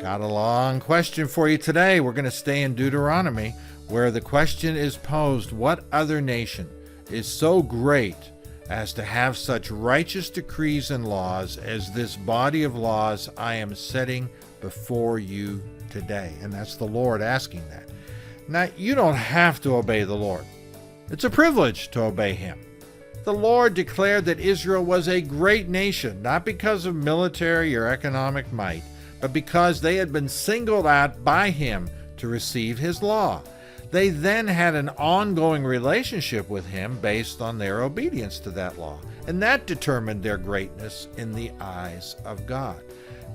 Got a long question for you today. We're going to stay in Deuteronomy, where the question is posed, what other nation is so great as to have such righteous decrees and laws as this body of laws I am setting before you today? And that's the Lord asking that. Now, you don't have to obey the Lord. It's a privilege to obey him. The Lord declared that Israel was a great nation, not because of military or economic might, but because they had been singled out by him to receive his law. They then had an ongoing relationship with him based on their obedience to that law, and that determined their greatness in the eyes of God.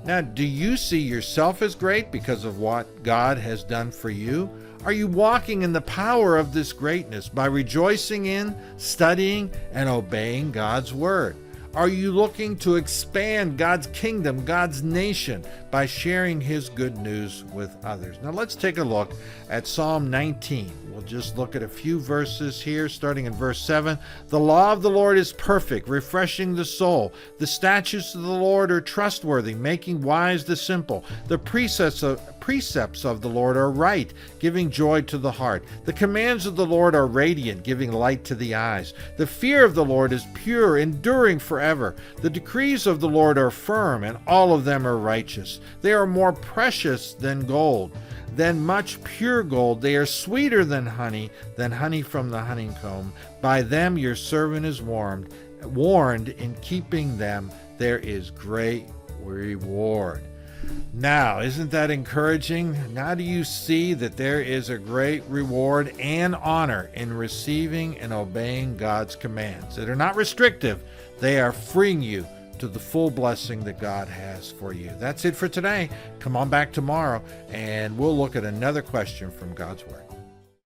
Now, do you see yourself as great because of what God has done for you? Are you walking in the power of this greatness by rejoicing in, studying, and obeying God's word? Are you looking to expand God's kingdom, God's nation, by sharing his good news with others? Now let's take a look at Psalm 19. We'll just look at a few verses here, starting in verse 7. The law of the Lord is perfect, refreshing the soul. The statutes of the Lord are trustworthy, making wise the simple. The precepts of the Lord are right, giving joy to the heart. The commands of the Lord are radiant, giving light to the eyes. The fear of the Lord is pure, enduring forever. The decrees of the Lord are firm, and all of them are righteous. They are more precious than gold, than much pure gold. They are sweeter than honey from the honeycomb. By them your servant is warned. In keeping them there is great reward. Now, isn't that encouraging? Now do you see that there is a great reward and honor in receiving and obeying God's commands that are not restrictive. They are freeing you to the full blessing that God has for you. That's it for today. Come on back tomorrow and we'll look at another question from God's Word.